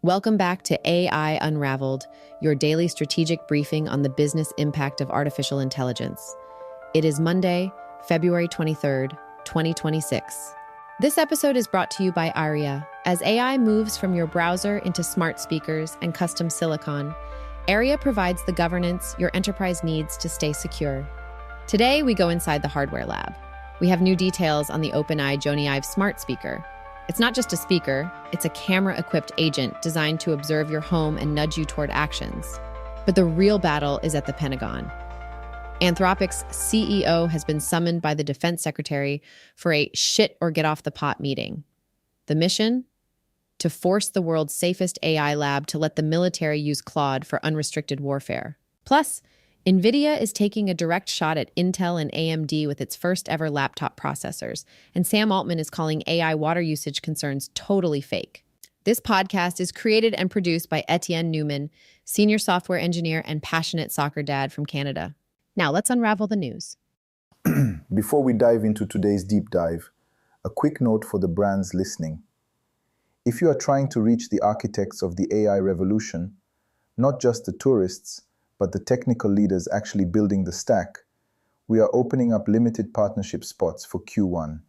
Welcome back to AI Unraveled, your daily strategic briefing on the business impact of artificial intelligence. It is Monday, February 23rd, 2026. This episode is brought to you by AIRIA. As AI moves from your browser into smart speakers and custom silicon, AIRIA provides the governance your enterprise needs to stay secure. Today, we go inside the hardware lab. We have new details on the OpenAI Jony Ive Smart Speaker. It's not just a speaker, it's a camera-equipped agent designed to observe your home and nudge you toward actions. But the real battle is at the Pentagon. Anthropic's CEO has been summoned by the Defense Secretary for a shit-or-get-off-the-pot meeting. The mission? To force the world's safest AI lab to let the military use Claude for unrestricted warfare. Plus, Nvidia is taking a direct shot at Intel and AMD with its first-ever laptop processors, and Sam Altman is calling AI water usage concerns totally fake. This podcast is created and produced by Etienne Newman, senior software engineer and passionate soccer dad from Canada. Now let's unravel the news. Before we dive into today's deep dive, a quick note for the brands listening. If you are trying to reach the architects of the AI revolution, not just the tourists, but the technical leaders actually building the stack, we are opening up limited partnership spots for Q1.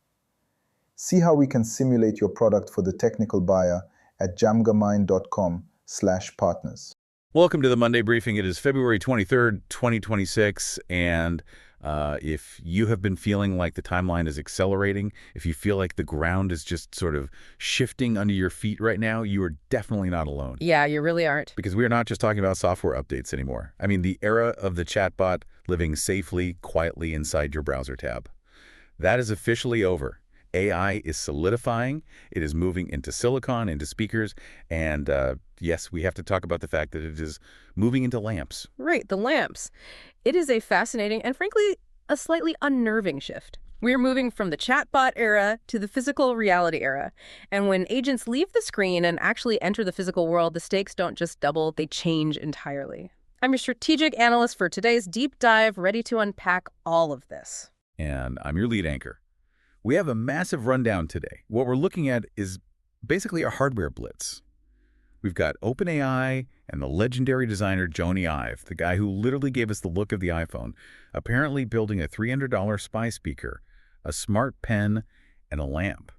See how we can simulate your product for the technical buyer at jamgamind.com/partners. Welcome to the Monday briefing. It is February 23rd, 2026, and if you have been feeling like the timeline is accelerating, if you feel like the ground is just sort of shifting under your feet right now, you are definitely not alone. Yeah, you really aren't. Because we are not just talking about software updates anymore. I mean, the era of the chatbot living safely, quietly inside your browser tab. That is officially over. AI is solidifying, it is moving into silicon, into speakers, and yes, we have to talk about the fact that it is moving into lamps. Right, the lamps. It is a fascinating and frankly, a slightly unnerving shift. We're moving from the chatbot era to the physical reality era. And when agents leave the screen and actually enter the physical world, the stakes don't just double, they change entirely. I'm your strategic analyst for today's deep dive, ready to unpack all of this. And I'm your lead anchor. We have a massive rundown today. What we're looking at is basically a hardware blitz. We've got OpenAI and the legendary designer Jony Ive, the guy who literally gave us the look of the iPhone, apparently building a $300 spy speaker, a smart pen, and a lamp.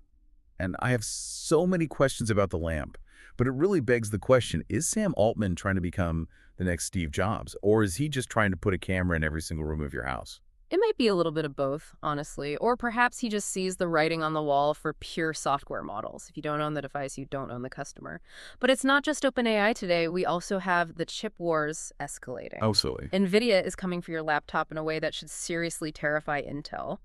And I have so many questions about the lamp, but it really begs the question, is Sam Altman trying to become the next Steve Jobs, or is he just trying to put a camera in every single room of your house? It might be a little bit of both, honestly, or perhaps he just sees the writing on the wall for pure software models. If you don't own the device, you don't own the customer. But it's not just OpenAI today. We also have the chip wars escalating. Oh, silly. Nvidia is coming for your laptop in a way that should seriously terrify Intel.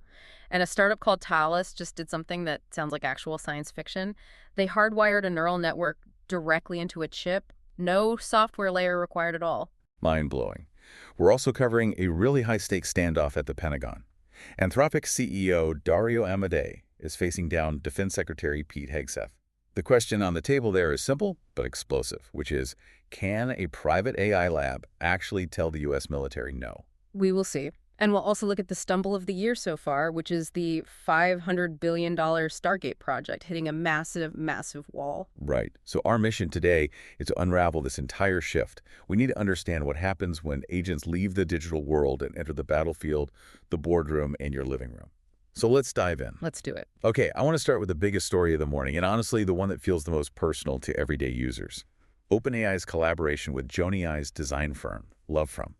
And a startup called Taalas just did something that sounds like actual science fiction. They hardwired a neural network directly into a chip. No software layer required at all. Mind-blowing. We're also covering a really high-stakes standoff at the Pentagon. Anthropic CEO Dario Amodei is facing down Defense Secretary Pete Hegseth. The question on the table there is simple but explosive, which is, can a private AI lab actually tell the U.S. military no? We will see. And we'll also look at the stumble of the year so far, which is the $500 billion Stargate project hitting a massive, massive wall. Right. So our mission today is to unravel this entire shift. We need to understand what happens when agents leave the digital world and enter the battlefield, the boardroom, and your living room. So let's dive in. Let's do it. Okay, I want to start with the biggest story of the morning, and honestly, the one that feels the most personal to everyday users. OpenAI's collaboration with Jony Ive's design firm, LoveFrom.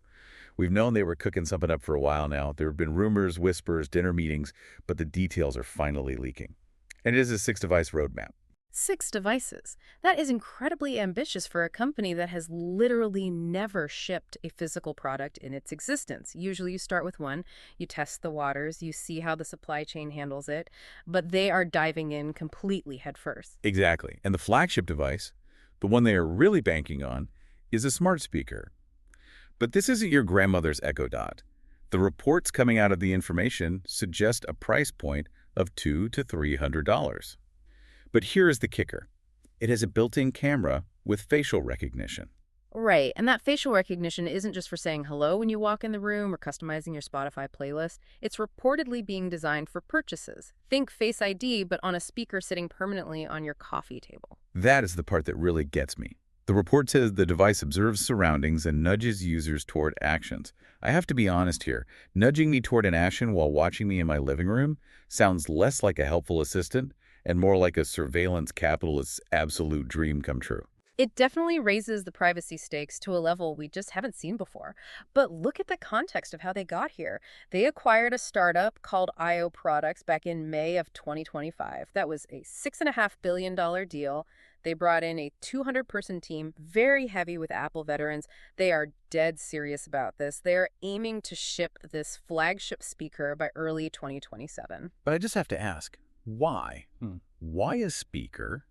We've known they were cooking something up for a while now. There have been rumors, whispers, dinner meetings, but the details are finally leaking. And it is a 6-device roadmap. 6 devices. That is incredibly ambitious for a company that has literally never shipped a physical product in its existence. Usually you start with one, you test the waters, you see how the supply chain handles it, but they are diving in completely headfirst. Exactly. And the flagship device, the one they are really banking on, is a smart speaker. But this isn't your grandmother's Echo Dot. The reports coming out of the information suggest a price point of $200 to $300. But here is the kicker. It has a built-in camera with facial recognition. Right, and that facial recognition isn't just for saying hello when you walk in the room or customizing your Spotify playlist. It's reportedly being designed for purchases. Think Face ID, but on a speaker sitting permanently on your coffee table. That is the part that really gets me. The report says the device observes surroundings and nudges users toward actions. I have to be honest here. Nudging me toward an action while watching me in my living room sounds less like a helpful assistant and more like a surveillance capitalist's absolute dream come true. It definitely raises the privacy stakes to a level we just haven't seen before. But look at the context of how they got here. They acquired a startup called IO Products back in May of 2025. That was a $6.5 billion deal. They brought in a 200-person team, very heavy with Apple veterans. They are dead serious about this. They are aiming to ship this flagship speaker by early 2027. But I just have to ask, why? Why a speaker?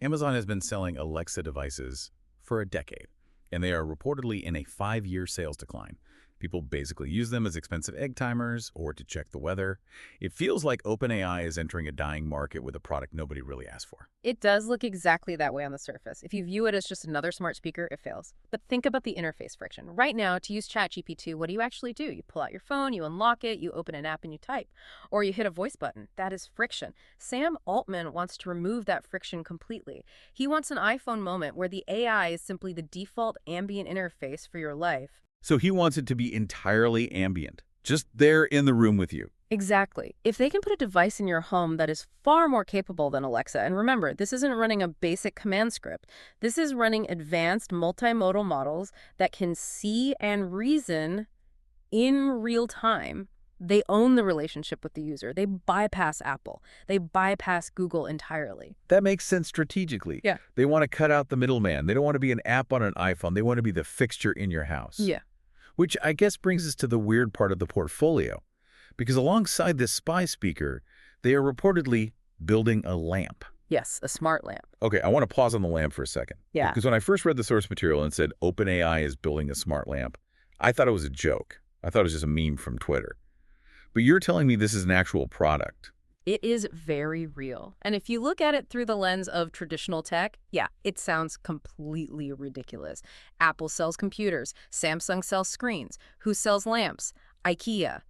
Amazon has been selling Alexa devices for a decade, and they are reportedly in a 5-year sales decline. People basically use them as expensive egg timers or to check the weather. It feels like OpenAI is entering a dying market with a product nobody really asked for. It does look exactly that way on the surface. If you view it as just another smart speaker, it fails. But think about the interface friction. Right now, to use ChatGPT, what do you actually do? You pull out your phone, you unlock it, you open an app and you type. Or you hit a voice button. That is friction. Sam Altman wants to remove that friction completely. He wants an iPhone moment where the AI is simply the default ambient interface for your life. So he wants it to be entirely ambient, just there in the room with you. Exactly. If they can put a device in your home that is far more capable than Alexa, and remember, this isn't running a basic command script. This is running advanced multimodal models that can see and reason in real time. They own the relationship with the user. They bypass Apple. They bypass Google entirely. That makes sense strategically. Yeah. They want to cut out the middleman. They don't want to be an app on an iPhone. They want to be the fixture in your house. Yeah. Which I guess brings us to the weird part of the portfolio. Because alongside this spy speaker, they are reportedly building a lamp. Yes, a smart lamp. Okay, I want to pause on the lamp for a second. Yeah. Because when I first read the source material and said OpenAI is building a smart lamp, I thought it was a joke. I thought it was just a meme from Twitter. But you're telling me this is an actual product. It is very real. And if you look at it through the lens of traditional tech, yeah, it sounds completely ridiculous. Apple sells computers. Samsung sells screens. Who sells lamps? IKEA.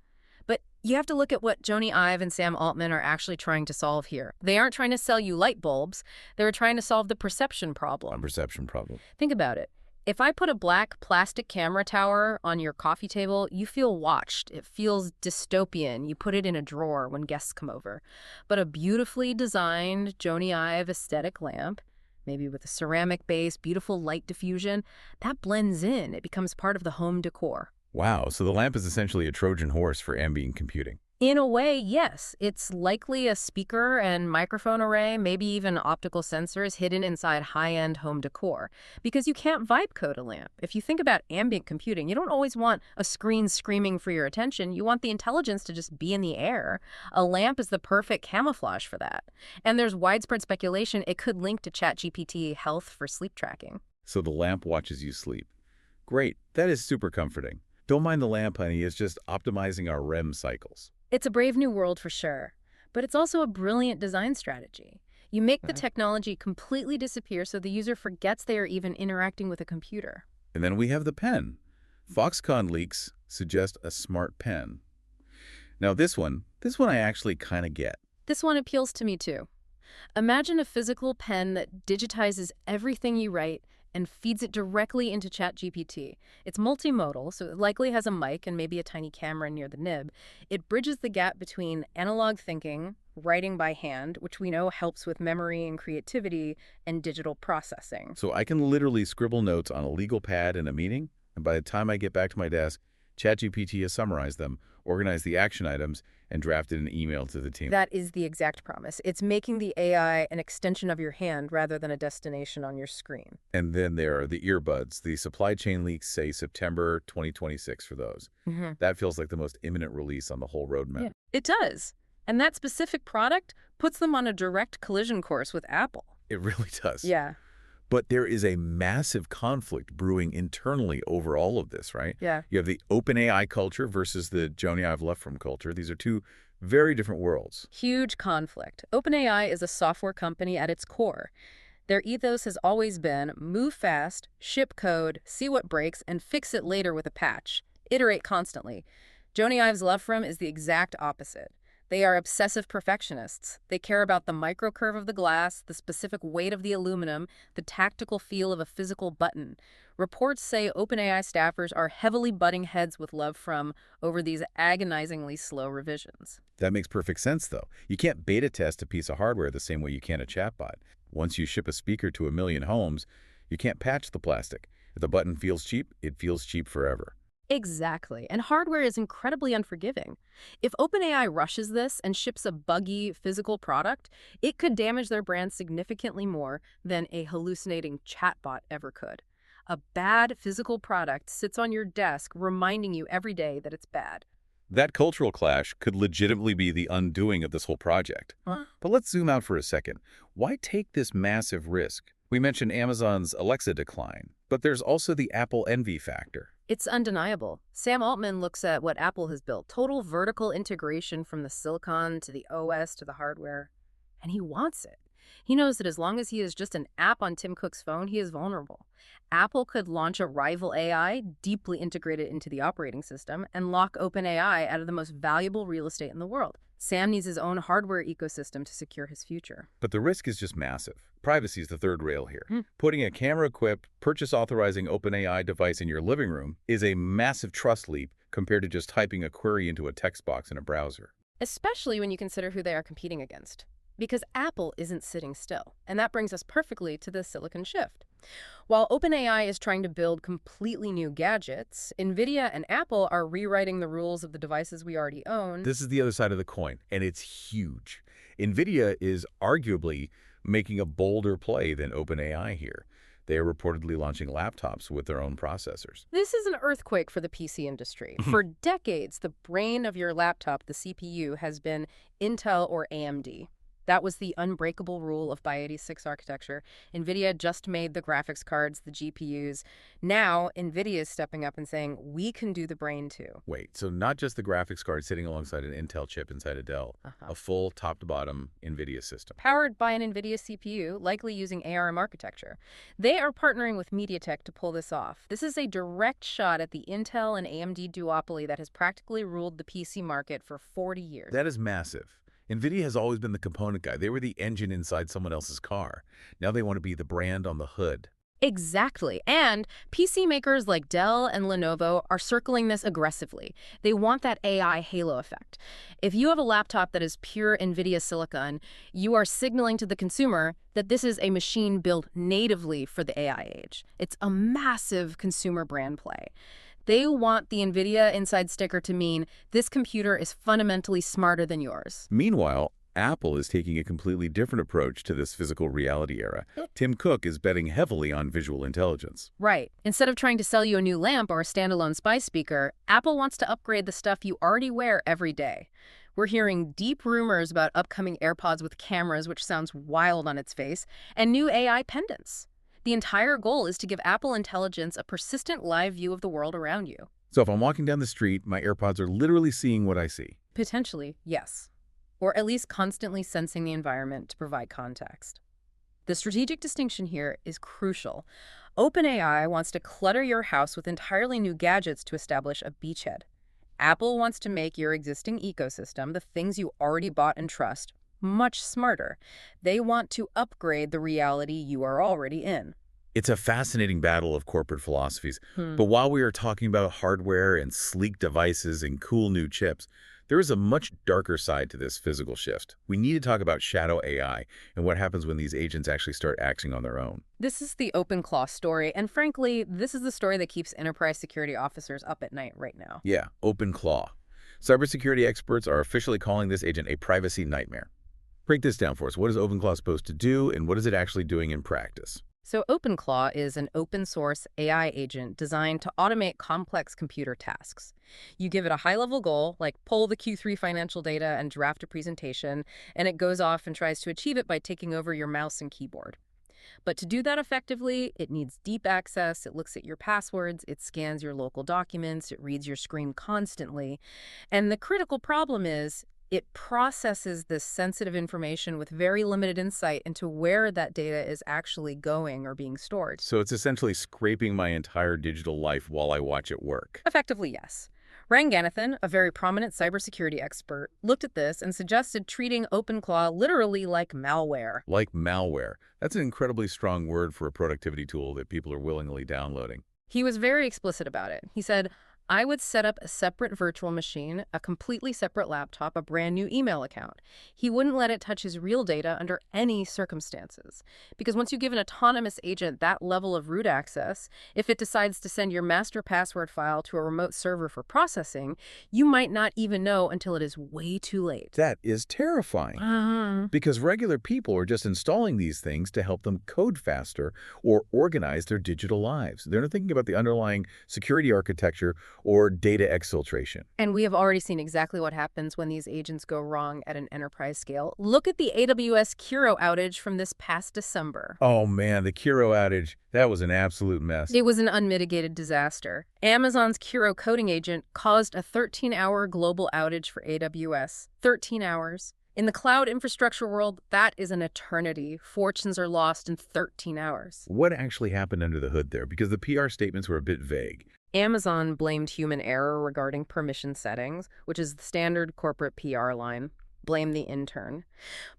But you have to look at what Jony Ive and Sam Altman are actually trying to solve here. They aren't trying to sell you light bulbs. They're trying to solve the perception problem. A perception problem. Think about it. If I put a black plastic camera tower on your coffee table, you feel watched. It feels dystopian. You put it in a drawer when guests come over. But a beautifully designed Jony Ive aesthetic lamp, maybe with a ceramic base, beautiful light diffusion, that blends in. It becomes part of the home decor. Wow, so the lamp is essentially a Trojan horse for ambient computing. In a way, yes. It's likely a speaker and microphone array, maybe even optical sensors hidden inside high-end home decor. Because you can't vibe code a lamp. If you think about ambient computing, you don't always want a screen screaming for your attention. You want the intelligence to just be in the air. A lamp is the perfect camouflage for that. And there's widespread speculation it could link to ChatGPT health for sleep tracking. So the lamp watches you sleep. Great, that is super comforting. Don't mind the lamp, honey, it's just optimizing our REM cycles. It's a brave new world for sure, but it's also a brilliant design strategy. You make the technology completely disappear so the user forgets they are even interacting with a computer. And then we have the pen. Foxconn leaks suggest a smart pen. Now this one I actually kind of get. This one appeals to me too. Imagine a physical pen that digitizes everything you write and feeds it directly into ChatGPT. It's multimodal, so it likely has a mic and maybe a tiny camera near the nib. It bridges the gap between analog thinking, writing by hand, which we know helps with memory and creativity, and digital processing. So I can literally scribble notes on a legal pad in a meeting, and by the time I get back to my desk, ChatGPT has summarized them, organized the action items, and drafted an email to the team. That is the exact promise. It's making the AI an extension of your hand rather than a destination on your screen. And then there are the earbuds. The supply chain leaks say September 2026 for those. That feels like the most imminent release on the whole roadmap. Yeah, it does. And that specific product puts them on a direct collision course with Apple. It really does. Yeah. But there is a massive conflict brewing internally over all of this, right? Yeah. You have the OpenAI culture versus the Jony Ive LoveFrom culture. These are two very different worlds. Huge conflict. OpenAI is a software company at its core. Their ethos has always been move fast, ship code, see what breaks, and fix it later with a patch. Iterate constantly. Jony Ive's LoveFrom is the exact opposite. They are obsessive perfectionists. They care about the microcurve of the glass, the specific weight of the aluminum, the tactical feel of a physical button. Reports say OpenAI staffers are heavily butting heads with LoveFrom over these agonizingly slow revisions. That makes perfect sense, though. You can't beta test a piece of hardware the same way you can a chatbot. Once you ship a speaker to 1 million homes, you can't patch the plastic. If the button feels cheap, it feels cheap forever. Exactly. And hardware is incredibly unforgiving. If OpenAI rushes this and ships a buggy physical product, it could damage their brand significantly more than a hallucinating chatbot ever could. A bad physical product sits on your desk reminding you every day that it's bad. That cultural clash could legitimately be the undoing of this whole project. Huh? But let's zoom out for a second. Why take this massive risk? We mentioned Amazon's Alexa decline, but there's also the Apple envy factor. It's undeniable. Sam Altman looks at what Apple has built, total vertical integration from the silicon to the OS to the hardware, and he wants it. He knows that as long as he is just an app on Tim Cook's phone, he is vulnerable. Apple could launch a rival AI, deeply integrate it into the operating system, and lock OpenAI out of the most valuable real estate in the world. Sam needs his own hardware ecosystem to secure his future. But the risk is just massive. Privacy is the third rail here. Putting a camera-equipped, purchase-authorizing OpenAI device in your living room is a massive trust leap compared to just typing a query into a text box in a browser. Especially when you consider who they are competing against. Because Apple isn't sitting still. And that brings us perfectly to the silicon shift. While OpenAI is trying to build completely new gadgets, Nvidia and Apple are rewriting the rules of the devices we already own. This is the other side of the coin, and it's huge. Nvidia is arguably making a bolder play than OpenAI here. They are reportedly launching laptops with their own processors. This is an earthquake for the PC industry. For decades, the brain of your laptop, the CPU, has been Intel or AMD. That was the unbreakable rule of x86 architecture. Nvidia just made the graphics cards, the GPUs. Now, Nvidia is stepping up and saying, we can do the brain too. Wait, so not just the graphics card sitting alongside an Intel chip inside a Dell, a full top-to-bottom Nvidia system. Powered by an Nvidia CPU, likely using ARM architecture. They are partnering with MediaTek to pull this off. This is a direct shot at the Intel and AMD duopoly that has practically ruled the PC market for 40 years. That is massive. Nvidia has always been the component guy. They were the engine inside someone else's car. Now they want to be the brand on the hood. Exactly. And PC makers like Dell and Lenovo are circling this aggressively. They want that AI halo effect. If you have a laptop that is pure Nvidia silicon, you are signaling to the consumer that this is a machine built natively for the AI age. It's a massive consumer brand play. They want the Nvidia inside sticker to mean this computer is fundamentally smarter than yours. Meanwhile, Apple is taking a completely different approach to this physical reality era. Tim Cook is betting heavily on visual intelligence. Right. Instead of trying to sell you a new lamp or a standalone spy speaker, Apple wants to upgrade the stuff you already wear every day. We're hearing deep rumors about upcoming AirPods with cameras, which sounds wild on its face, and new AI pendants. The entire goal is to give Apple Intelligence a persistent live view of the world around you. So if I'm walking down the street, my AirPods are literally seeing what I see. Potentially, yes. Or at least constantly sensing the environment to provide context. The strategic distinction here is crucial. OpenAI wants to clutter your house with entirely new gadgets to establish a beachhead. Apple wants to make your existing ecosystem, the things you already bought and trust, much smarter. They want to upgrade the reality you are already in. It's a fascinating battle of corporate philosophies. But while we are talking about hardware and sleek devices and cool new chips, there is a much darker side to this physical shift. We need to talk about shadow AI and what happens when these agents actually start acting on their own. This is the OpenClaw story, and frankly, this is the story that keeps enterprise security officers up at night right now. Yeah, OpenClaw. Cybersecurity experts are officially calling this agent a privacy nightmare. Break this down for us. What is OpenClaw supposed to do, and what is it actually doing in practice? So OpenClaw is an open-source AI agent designed to automate complex computer tasks. You give it a high-level goal, like pull the Q3 financial data and draft a presentation, and it goes off and tries to achieve it by taking over your mouse and keyboard. But to do that effectively, it needs deep access, it looks at your passwords, it scans your local documents, it reads your screen constantly. And the critical problem is, It processes this sensitive information with very limited insight into where that data is actually going or being stored. So it's essentially scraping my entire digital life while I watch it work. Effectively, yes. Ranganathan, a very prominent cybersecurity expert, looked at this and suggested treating OpenClaw literally like malware. Like malware. That's an incredibly strong word for a productivity tool that people are willingly downloading. He was very explicit about it. He said, I would set up a separate virtual machine, a completely separate laptop, a brand new email account. He wouldn't let it touch his real data under any circumstances. Because once you give an autonomous agent that level of root access, if it decides to send your master password file to a remote server for processing, you might not even know until it is way too late. That is terrifying. Because regular people are just installing these things to help them code faster or organize their digital lives. They're not thinking about the underlying security architecture or data exfiltration. And we have already seen exactly what happens when these agents go wrong at an enterprise scale. Look at the AWS Kiro outage from this past December. Oh man, the Kiro outage, that was an absolute mess. It was an unmitigated disaster. Amazon's Kiro coding agent caused a 13-hour global outage for AWS. 13 hours. In the cloud infrastructure world, that is an eternity. Fortunes are lost in 13 hours. What actually happened under the hood there? Because the PR statements were a bit vague. Amazon blamed human error regarding permission settings, which is the standard corporate PR line. Blame the intern.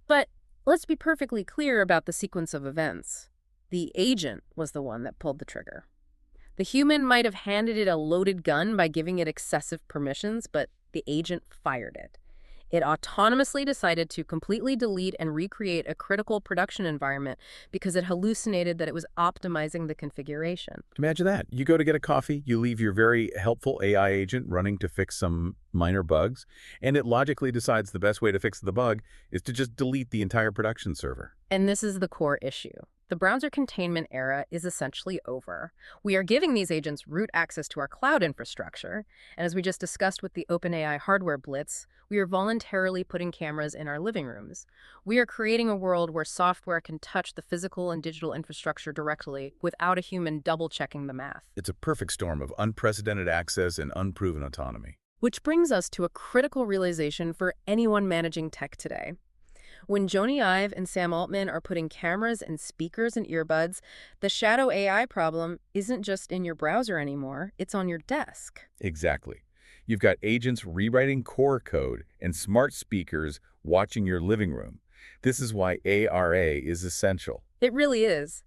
But let's be perfectly clear about the sequence of events. The agent was the one that pulled the trigger. The human might have handed it a loaded gun by giving it excessive permissions, but the agent fired it. It autonomously decided to completely delete and recreate a critical production environment because it hallucinated that it was optimizing the configuration. Imagine that. You go to get a coffee, you leave your very helpful AI agent running to fix some minor bugs, and it logically decides the best way to fix the bug is to just delete the entire production server. And this is the core issue. The browser containment era is essentially over. We are giving these agents root access to our cloud infrastructure, and as we just discussed with the OpenAI Hardware Blitz, we are voluntarily putting cameras in our living rooms. We are creating a world where software can touch the physical and digital infrastructure directly without a human double-checking the math. It's a perfect storm of unprecedented access and unproven autonomy. Which brings us to a critical realization for anyone managing tech today. When Jony Ive and Sam Altman are putting cameras and speakers and earbuds, the shadow AI problem isn't just in your browser anymore, it's on your desk. Exactly. You've got agents rewriting core code and smart speakers watching your living room. This is why AIRIA is essential. It really is.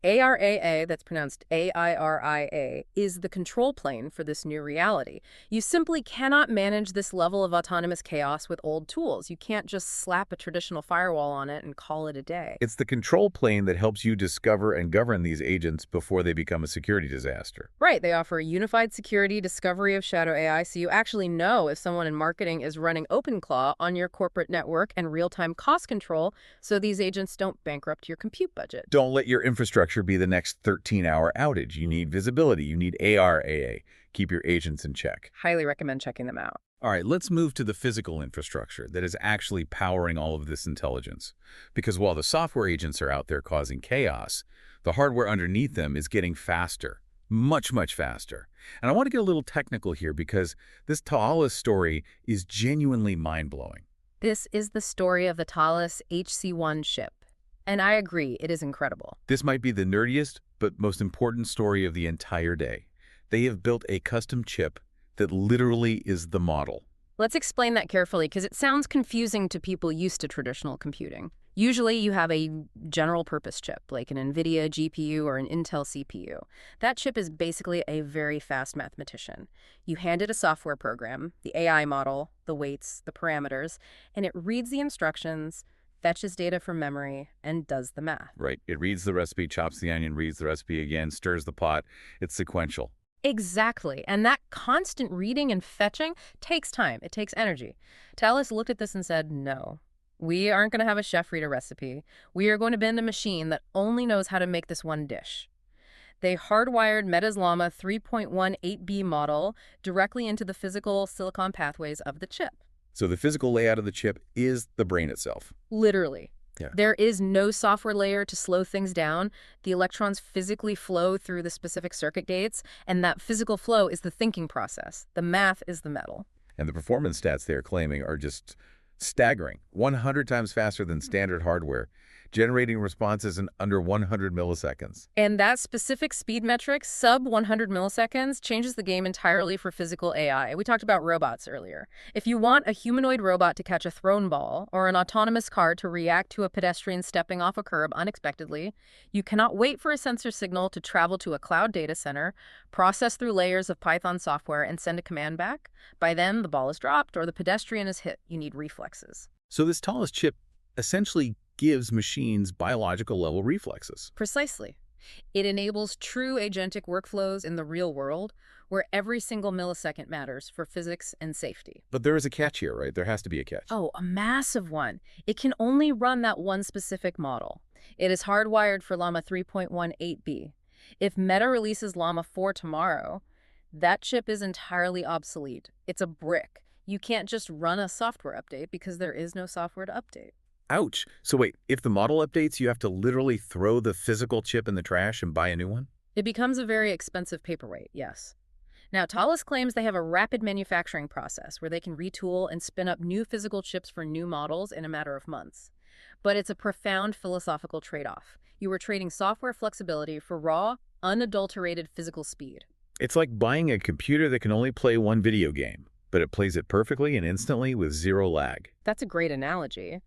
AIRIA, that's pronounced AIRIA, is the control plane for this new reality. You simply cannot manage this level of autonomous chaos with old tools. You can't just slap a traditional firewall on it and call it a day. It's the control plane that helps you discover and govern these agents before they become a security disaster. Right. They offer unified security, discovery of shadow AI, so you actually know if someone in marketing is running OpenClaw on your corporate network, and real-time cost control so these agents don't bankrupt your compute budget. Don't let your infrastructure be the next 13-hour outage. You need visibility. You need AIRIA. Keep your agents in check. Highly recommend checking them out. All right, let's move to the physical infrastructure that is actually powering all of this intelligence. Because while the software agents are out there causing chaos, the hardware underneath them is getting faster. Much, much faster. And I want to get a little technical here because this Taalas story is genuinely mind-blowing. This is the story of the Taalas HC1 Chip. And I agree, it is incredible. This might be the nerdiest, but most important story of the entire day. They have built a custom chip that literally is the model. Let's explain that carefully, because it sounds confusing to people used to traditional computing. Usually you have a general-purpose chip, like an Nvidia GPU or an Intel CPU. That chip is basically a very fast mathematician. You hand it a software program, the AI model, the weights, the parameters, and it reads the instructions, fetches data from memory, and does the math. Right. It reads the recipe, chops the onion, reads the recipe again, stirs the pot. It's sequential. Exactly. And that constant reading and fetching takes time. It takes energy. Taalas looked at this and said, no, we aren't going to have a chef read a recipe. We are going to bend a machine that only knows how to make this one dish. They hardwired Meta's Llama 3.18b model directly into the physical silicon pathways of the chip. So the physical layout of the chip is the brain itself. Literally. Yeah. There is no software layer to slow things down. The electrons physically flow through the specific circuit gates, and that physical flow is the thinking process. The math is the metal. And the performance stats they are claiming are just Staggering, 100 times faster than standard hardware, generating responses in under 100 milliseconds. And that specific speed metric, sub 100 milliseconds, changes the game entirely for physical AI. We talked about robots earlier. If you want a humanoid robot to catch a thrown ball or an autonomous car to react to a pedestrian stepping off a curb unexpectedly, you cannot wait for a sensor signal to travel to a cloud data center, process through layers of Python software, and send a command back. By then, the ball is dropped or the pedestrian is hit. You need reflexes. So this Taalas chip essentially gives machines biological-level reflexes. Precisely. It enables true agentic workflows in the real world where every single millisecond matters for physics and safety. But there is a catch here, right? There has to be a catch. Oh, a massive one. It can only run that one specific model. It is hardwired for Llama 3.18b. If Meta releases Llama 4 tomorrow, that chip is entirely obsolete. It's a brick. You can't just run a software update because there is no software to update. Ouch. So wait, if the model updates, you have to literally throw the physical chip in the trash and buy a new one? It becomes a very expensive paperweight, yes. Now, Taalas claims they have a rapid manufacturing process where they can retool and spin up new physical chips for new models in a matter of months. But it's a profound philosophical trade-off. You are trading software flexibility for raw, unadulterated physical speed. It's like buying a computer that can only play one video game, but it plays it perfectly and instantly with zero lag. That's a great analogy.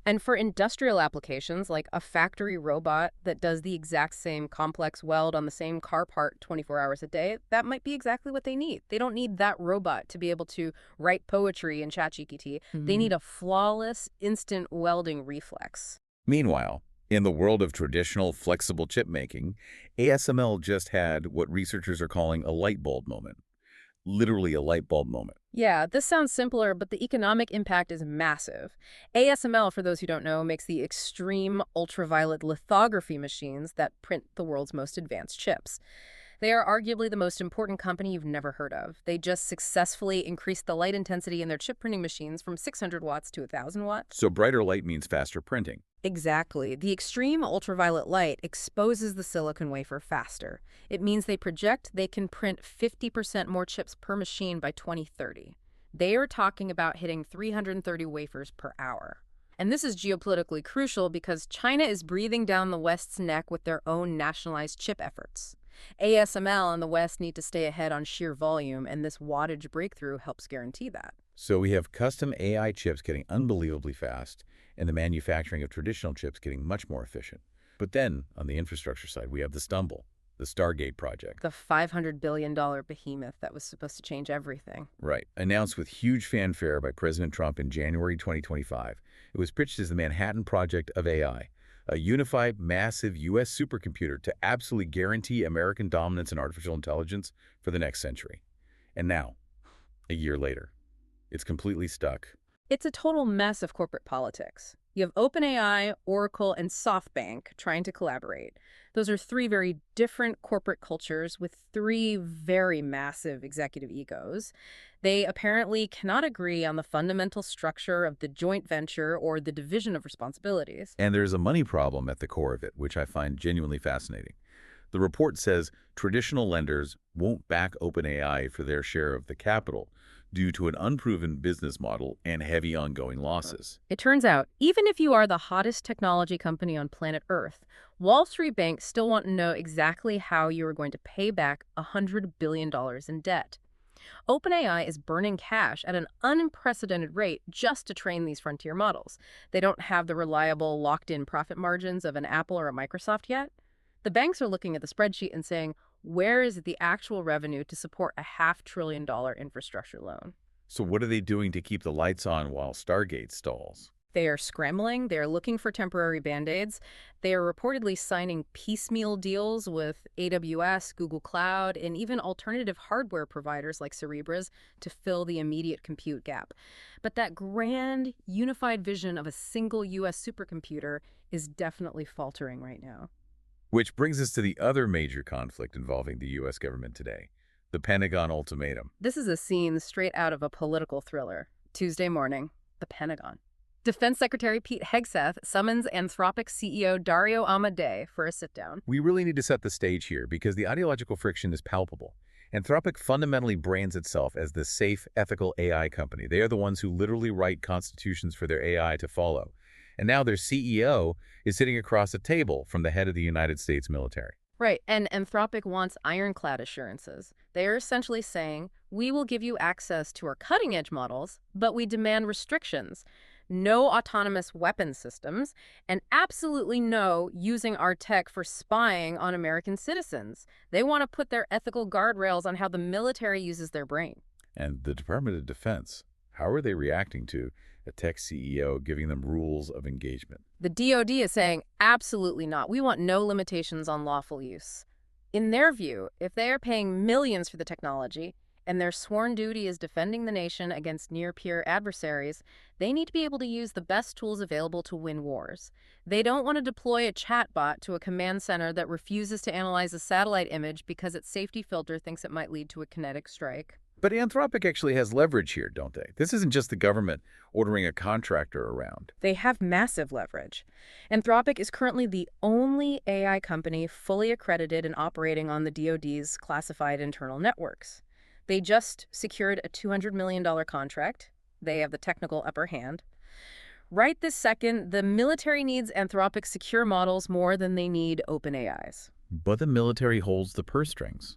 And for industrial applications, like a factory robot that does the exact same complex weld on the same car part 24 hours a day, that might be exactly what they need. They don't need that robot to be able to write poetry in ChatGPT. They need a flawless, instant welding reflex. Meanwhile, in the world of traditional flexible chip making, ASML just had what researchers are calling a light bulb moment. Literally a light bulb moment. Yeah, this sounds simpler, but the economic impact is massive. ASML, for those who don't know, makes the extreme ultraviolet lithography machines that print the world's most advanced chips. They are arguably the most important company you've never heard of. They just successfully increased the light intensity in their chip printing machines from 600 watts to 1,000 watts. So brighter light means faster printing. Exactly. The extreme ultraviolet light exposes the silicon wafer faster. It means they project they can print 50% more chips per machine by 2030. They are talking about hitting 330 wafers per hour. And this is geopolitically crucial because China is breathing down the West's neck with their own nationalized chip efforts. ASML and the West need to stay ahead on sheer volume, and this wattage breakthrough helps guarantee that. So we have custom AI chips getting unbelievably fast, and the manufacturing of traditional chips getting much more efficient. But then, on the infrastructure side, we have the stumble, the Stargate project. The $500 billion behemoth that was supposed to change everything. Right. Announced with huge fanfare by President Trump in January 2025, it was pitched as the Manhattan Project of AI, a unified, massive U.S. supercomputer to absolutely guarantee American dominance in artificial intelligence for the next century. And now, a year later, it's completely stuck. It's a total mess of corporate politics. You have OpenAI, Oracle, and SoftBank trying to collaborate. Those are three very different corporate cultures with three very massive executive egos. They apparently cannot agree on the fundamental structure of the joint venture or the division of responsibilities. And there's a money problem at the core of it, which I find genuinely fascinating. The report says traditional lenders won't back OpenAI for their share of the capital due to an unproven business model and heavy ongoing losses. It turns out, even if you are the hottest technology company on planet Earth, Wall Street banks still want to know exactly how you are going to pay back $100 billion in debt. OpenAI is burning cash at an unprecedented rate just to train these frontier models. They don't have the reliable, locked-in profit margins of an Apple or a Microsoft yet. The banks are looking at the spreadsheet and saying, where is the actual revenue to support a $500 billion infrastructure loan? So what are they doing to keep the lights on while Stargate stalls? They are scrambling. They are looking for temporary Band-Aids. They are reportedly signing piecemeal deals with AWS, Google Cloud, and even alternative hardware providers like Cerebras to fill the immediate compute gap. But that grand, unified vision of a single U.S. supercomputer is definitely faltering right now. Which brings us to the other major conflict involving the U.S. government today, the Pentagon ultimatum. This is a scene straight out of a political thriller. Tuesday morning, the Pentagon. Defense Secretary Pete Hegseth summons Anthropic CEO Dario Amodei for a sit-down. We really need to set the stage here because the ideological friction is palpable, Anthropic fundamentally brands itself as the safe, ethical AI company. They are the ones who literally write constitutions for their AI to follow. And now their CEO is sitting across a table from the head of the United States military. Right, and Anthropic wants ironclad assurances. They are essentially saying, we will give you access to our cutting-edge models, but we demand restrictions. No autonomous weapon systems, and absolutely no using our tech for spying on American citizens. They want to put their ethical guardrails on how the military uses their brain. And the Department of Defense, how are they reacting to a tech CEO giving them rules of engagement? The DoD is saying, absolutely not. We want no limitations on lawful use. In their view, if they are paying millions for the technology, and their sworn duty is defending the nation against near-peer adversaries, they need to be able to use the best tools available to win wars. They don't want to deploy a chatbot to a command center that refuses to analyze a satellite image because its safety filter thinks it might lead to a kinetic strike. But Anthropic actually has leverage here, don't they? This isn't just the government ordering a contractor around. They have massive leverage. Anthropic is currently the only AI company fully accredited and operating on the DoD's classified internal networks. They just secured a $200 million contract. They have the technical upper hand. Right this second, the military needs Anthropic's secure models more than they need OpenAI's. But the military holds the purse strings.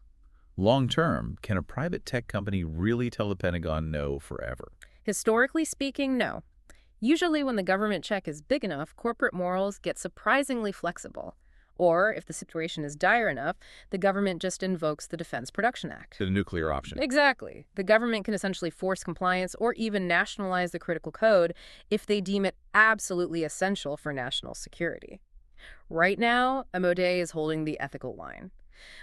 Long term, can a private tech company really tell the Pentagon no forever? Historically speaking, no. Usually when the government check is big enough, corporate morals get surprisingly flexible. Or, if the situation is dire enough, the government just invokes the Defense Production Act. The nuclear option. Exactly. The government can essentially force compliance or even nationalize the critical code if they deem it absolutely essential for national security. Right now, MOD is holding the ethical line.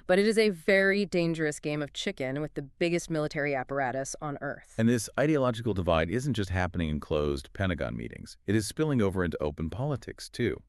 But it is a very dangerous game of chicken with the biggest military apparatus on Earth. And this ideological divide isn't just happening in closed Pentagon meetings. It is spilling over into open politics, too.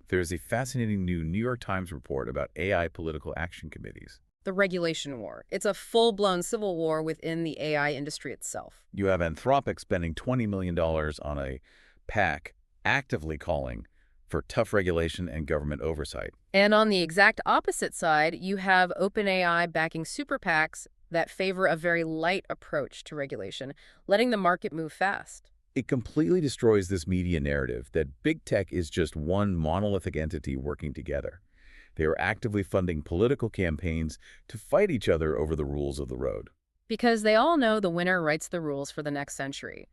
There is a fascinating new New York Times report about AI political action committees. The regulation war. It's a full-blown civil war within the AI industry itself. You have Anthropic spending $20 million on a PAC actively calling for tough regulation and government oversight. And on the exact opposite side, you have OpenAI backing super PACs that favor a very light approach to regulation, letting the market move fast. It completely destroys this media narrative that big tech is just one monolithic entity working together. They are actively funding political campaigns to fight each other over the rules of the road. Because they all know the winner writes the rules for the next century.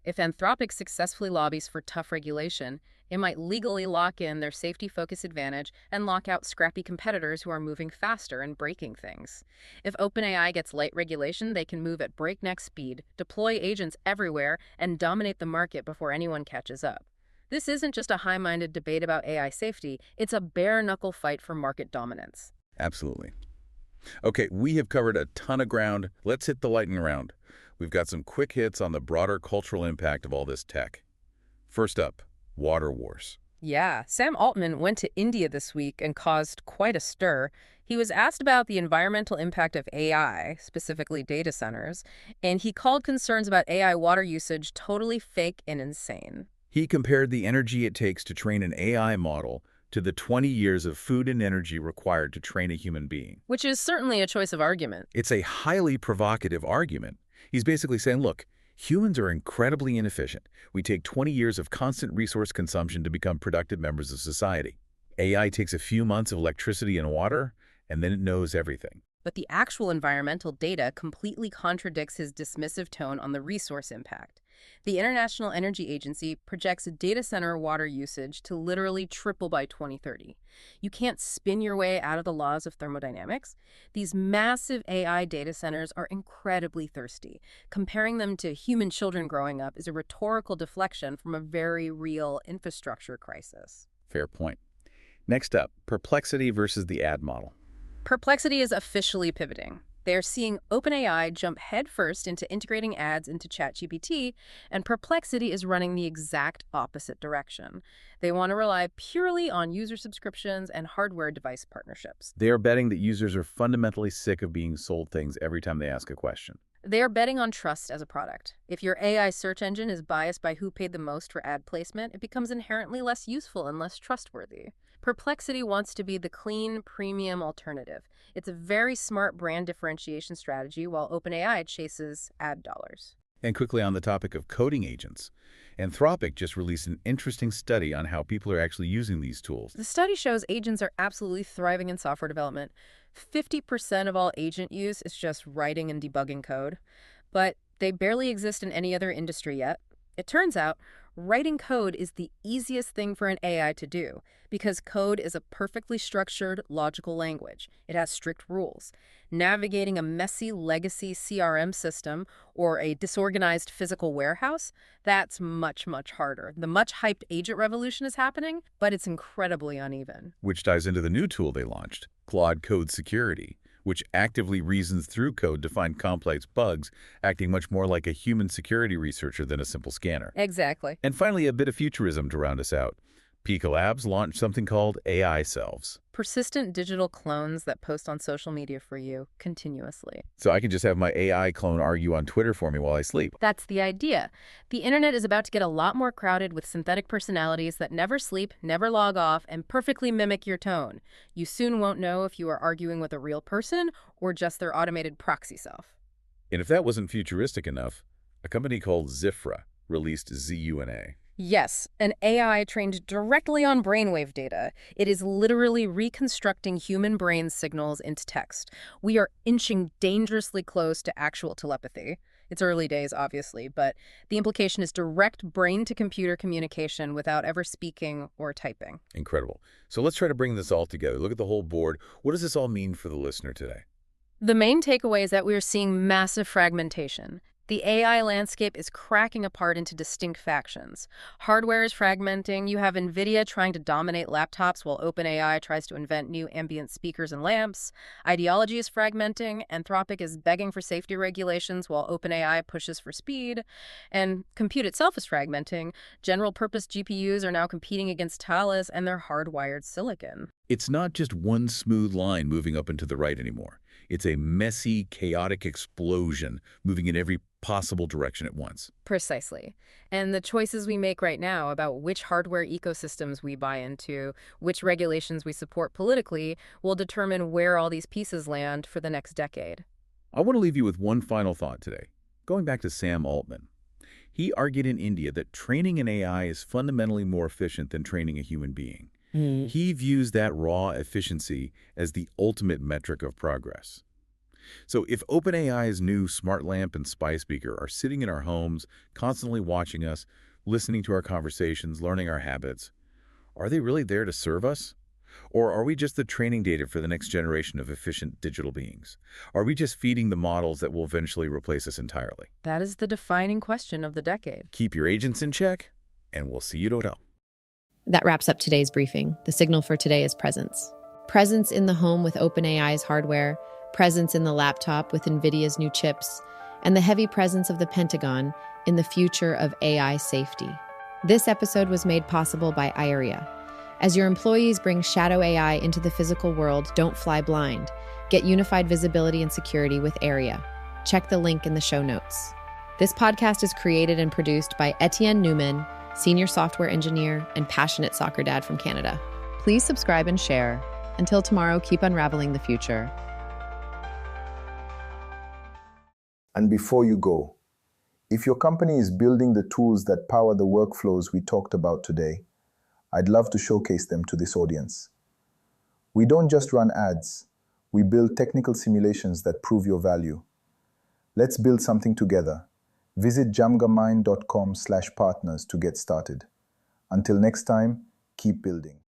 If Anthropic successfully lobbies for tough regulation, it might legally lock in their safety-focused advantage and lock out scrappy competitors who are moving faster and breaking things. If OpenAI gets light regulation, they can move at breakneck speed, deploy agents everywhere, and dominate the market before anyone catches up. This isn't just a high-minded debate about AI safety, it's a bare-knuckle fight for market dominance. Absolutely. Okay, we have covered a ton of ground. Let's hit the lightning round. We've got some quick hits on the broader cultural impact of all this tech. First up, water wars. Yeah, Sam Altman went to India this week and caused quite a stir. He was asked about the environmental impact of AI, specifically data centers, and he called concerns about AI water usage totally fake and insane. He compared the energy it takes to train an AI model to the 20 years of food and energy required to train a human being. Which is certainly a choice of argument. It's a highly provocative argument. He's basically saying, look, humans are incredibly inefficient. We take 20 years of constant resource consumption to become productive members of society. AI takes a few months of electricity and water, and then it knows everything. But the actual environmental data completely contradicts his dismissive tone on the resource impact. The International Energy Agency projects data center water usage to literally triple by 2030. You can't spin your way out of the laws of thermodynamics. These massive AI data centers are incredibly thirsty. Comparing them to human children growing up is a rhetorical deflection from a very real infrastructure crisis. Fair point. Next up, perplexity versus the ad model. Perplexity is officially pivoting. They're seeing OpenAI jump headfirst into integrating ads into ChatGPT, and Perplexity is running the exact opposite direction. They want to rely purely on user subscriptions and hardware device partnerships. They are betting that users are fundamentally sick of being sold things every time they ask a question. They are betting on trust as a product. If your AI search engine is biased by who paid the most for ad placement, it becomes inherently less useful and less trustworthy. Perplexity wants to be the clean, premium alternative. It's a very smart brand differentiation strategy while OpenAI chases ad dollars. And quickly on the topic of coding agents, Anthropic just released an interesting study on how people are actually using these tools. The study shows agents are absolutely thriving in software development. 50% of all agent use is just writing and debugging code, but they barely exist in any other industry yet. It turns out, writing code is the easiest thing for an AI to do because code is a perfectly structured, logical language. It has strict rules. Navigating a messy legacy CRM system or a disorganized physical warehouse, that's much, much harder. The much-hyped agent revolution is happening, but it's incredibly uneven. Which ties into the new tool they launched, Claude Code Security, which actively reasons through code to find complex bugs, acting much more like a human security researcher than a simple scanner. Exactly. And finally, a bit of futurism to round us out. Pika Labs launched something called AI Selves. Persistent digital clones that post on social media for you continuously. So I can just have my AI clone argue on Twitter for me while I sleep. That's the idea. The internet is about to get a lot more crowded with synthetic personalities that never sleep, never log off, and perfectly mimic your tone. You soon won't know if you are arguing with a real person or just their automated proxy self. And if that wasn't futuristic enough, a company called Zifra released ZUNA. Yes, an AI trained directly on brainwave data. It is literally reconstructing human brain signals into text. We are inching dangerously close to actual telepathy. It's early days, obviously, but the implication is direct brain-to-computer communication without ever speaking or typing. Incredible. So let's try to bring this all together. Look at the whole board. What does this all mean for the listener today? The main takeaway is that we are seeing massive fragmentation. The AI landscape is cracking apart into distinct factions. Hardware is fragmenting. You have Nvidia trying to dominate laptops while OpenAI tries to invent new ambient speakers and lamps. Ideology is fragmenting. Anthropic is begging for safety regulations while OpenAI pushes for speed. And compute itself is fragmenting. General-purpose GPUs are now competing against Taalas and their hardwired silicon. It's not just one smooth line moving up and to the right anymore. It's a messy, chaotic explosion moving in every possible direction at once. Precisely. And the choices we make right now about which hardware ecosystems we buy into, which regulations we support politically, will determine where all these pieces land for the next decade. I want to leave you with one final thought today. Going back to Sam Altman. He argued in India that training an AI is fundamentally more efficient than training a human being. He views that raw efficiency as the ultimate metric of progress. So if OpenAI's new smart lamp and spy speaker are sitting in our homes, constantly watching us, listening to our conversations, learning our habits, are they really there to serve us? Or are we just the training data for the next generation of efficient digital beings? Are we just feeding the models that will eventually replace us entirely? That is the defining question of the decade. Keep your agents in check, and we'll see you tomorrow. That wraps up today's briefing. The signal for today is presence. Presence in the home with OpenAI's hardware, presence in the laptop with Nvidia's new chips, and the heavy presence of the Pentagon in the future of AI safety. This episode was made possible by AIRIA. As your employees bring shadow AI into the physical world, don't fly blind. Get unified visibility and security with AIRIA. Check the link in the show notes. This podcast is created and produced by Etienne Newman, senior software engineer and passionate soccer dad from Canada. Please subscribe and share. Until tomorrow, keep unraveling the future. And before you go, if your company is building the tools that power the workflows we talked about today, I'd love to showcase them to this audience. We don't just run ads, we build technical simulations that prove your value. Let's build something together. Visit jamgamind.com/partners to get started. Until next time, keep building.